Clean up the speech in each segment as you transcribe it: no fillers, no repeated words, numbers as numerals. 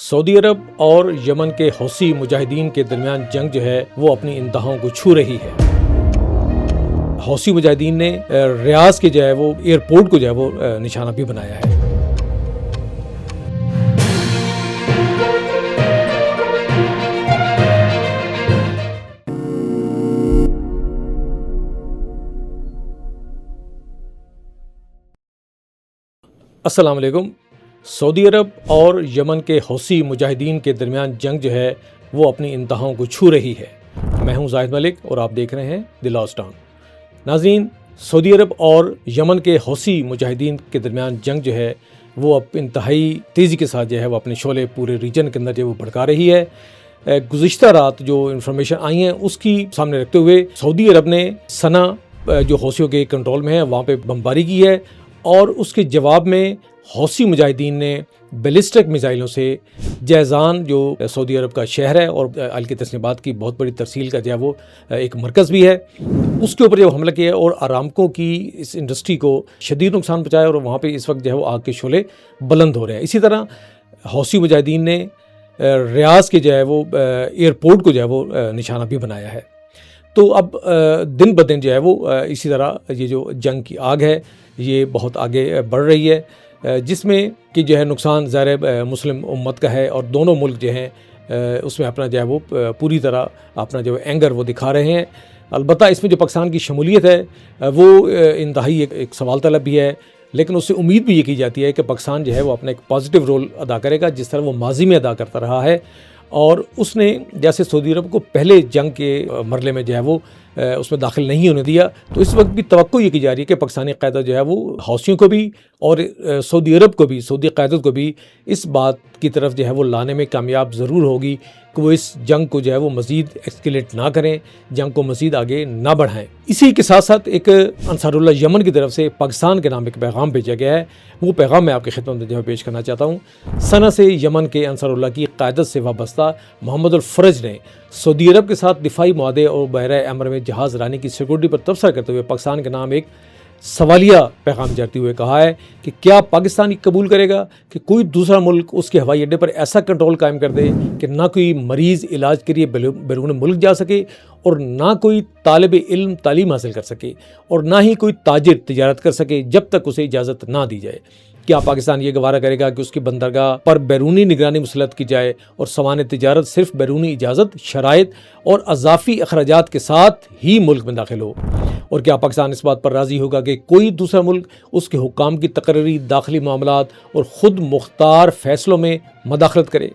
سعودی عرب اور یمن کے حوثی مجاہدین کے درمیان جنگ جو ہے وہ اپنی انتہاؤں کو چھو رہی ہے۔ حوثی مجاہدین نے ریاض کے جو ہے وہ ایئرپورٹ کو جو ہے وہ نشانہ بھی بنایا ہے۔ السلام علیکم۔ سعودی عرب اور یمن کے حوثی مجاہدین کے درمیان جنگ جو ہے وہ اپنی انتہاؤں کو چھو رہی ہے۔ میں ہوں زاہد ملک اور آپ دیکھ رہے ہیں دی لاسٹ ٹاؤن۔ ناظرین، سعودی عرب اور یمن کے حوثی مجاہدین کے درمیان جنگ جو ہے وہ اب انتہائی تیزی کے ساتھ جو ہے وہ اپنے شعلے پورے ریجن کے اندر جو وہ بھڑکا رہی ہے۔ گزشتہ رات جو انفارمیشن آئی ہیں اس کی سامنے رکھتے ہوئے سعودی عرب نے سنا جو حوثیوں کے کنٹرول میں ہے وہاں پہ بمباری کی ہے، اور اس کے جواب میں حوثی مجاہدین نے بیلسٹک میزائلوں سے جیزان جو سعودی عرب کا شہر ہے اور ہلکی تسلیمات کی بہت بڑی ترسیل کا جو ہے وہ ایک مرکز بھی ہے، اس کے اوپر جو حملہ کیا ہے اور آرامکو کی اس انڈسٹری کو شدید نقصان پہنچایا، اور وہاں پہ اس وقت جو ہے وہ آگ کے شعلے بلند ہو رہے ہیں۔ اسی طرح حوثی مجاہدین نے ریاض کے جو ہے وہ ایئرپورٹ کو جو ہے وہ نشانہ بھی بنایا ہے۔ تو اب دن بدن جو ہے وہ اسی طرح یہ جو جنگ کی آگ ہے یہ بہت آگے بڑھ رہی ہے، جس میں کہ جو ہے نقصان ظاہر مسلم امت کا ہے، اور دونوں ملک جو ہیں اس میں اپنا جو ہے وہ پوری طرح اپنا جو اینگر وہ دکھا رہے ہیں۔ البتہ اس میں جو پاکستان کی شمولیت ہے وہ انتہائی ایک سوال طلب بھی ہے، لیکن اس سے امید بھی یہ کی جاتی ہے کہ پاکستان جو ہے وہ اپنا ایک پازیٹیو رول ادا کرے گا جس طرح وہ ماضی میں ادا کرتا رہا ہے، اور اس نے جیسے سعودی عرب کو پہلے جنگ کے مرحلے میں جو ہے وہ اس میں داخل نہیں ہونے دیا، تو اس وقت بھی توقع یہ کی جا رہی ہے کہ پاکستانی قیادت جو ہے وہ حوثیوں کو بھی اور سعودی عرب کو بھی، سعودی قیادت کو بھی اس بات کی طرف جو ہے وہ لانے میں کامیاب ضرور ہوگی کہ وہ اس جنگ کو جو ہے وہ مزید ایکسکیلیٹ نہ کریں، جنگ کو مزید آگے نہ بڑھائیں۔ اسی کے ساتھ ساتھ ایک انصار اللہ یمن کی طرف سے پاکستان کے نام ایک پیغام بھیجا گیا ہے، وہ پیغام میں آپ کی خدمت میں جو ہے پیش کرنا چاہتا ہوں۔ سنا سے یمن کے انصار اللہ کی قیادت سے وابستہ محمد الفرج نے سعودی عرب کے ساتھ دفاعی معاہدے اور بحیرہ احمر میں جہاز رانی کی سیکورٹی پر تبصرہ کرتے ہوئے پاکستان کے نام ایک سوالیہ پیغام جاتے ہوئے کہا ہے کہ کیا پاکستان یہ قبول کرے گا کہ کوئی دوسرا ملک اس کے ہوائی اڈے پر ایسا کنٹرول قائم کر دے کہ نہ کوئی مریض علاج کے لیے بیرون ملک جا سکے، اور نہ کوئی طالب علم تعلیم حاصل کر سکے، اور نہ ہی کوئی تاجر تجارت کر سکے جب تک اسے اجازت نہ دی جائے؟ کیا پاکستان یہ گوارہ کرے گا کہ اس کی بندرگاہ پر بیرونی نگرانی مسلط کی جائے اور سامان تجارت صرف بیرونی اجازت، شرائط اور اضافی اخراجات کے ساتھ ہی ملک میں داخل ہو؟ اور کیا پاکستان اس بات پر راضی ہوگا کہ کوئی دوسرا ملک اس کے حکام کی تقرری داخلی معاملات اور خود مختار فیصلوں میں مداخلت کرے؟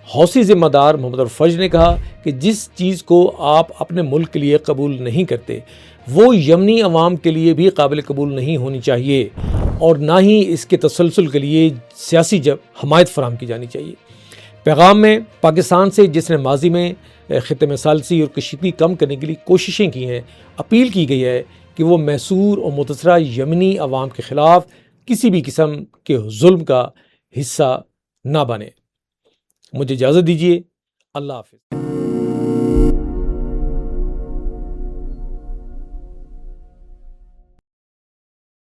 حوثی ذمہ دار محمد الفرج نے کہا کہ جس چیز کو آپ اپنے ملک کے لیے قبول نہیں کرتے وہ یمنی عوام کے لیے بھی قابل قبول نہیں ہونی چاہیے، اور نہ ہی اس کے تسلسل کے لیے سیاسی حمایت فراہم کی جانی چاہیے۔ پیغام میں پاکستان سے، جس نے ماضی میں خطے میں ثالثی اور کشیدگی کم کرنے کے لیے کوششیں کی ہیں، اپیل کی گئی ہے کہ وہ محصور اور متاثرہ یمنی عوام کے خلاف کسی بھی قسم کے ظلم کا حصہ نہ بنے۔ مجھے اجازت دیجیے، اللہ حافظ۔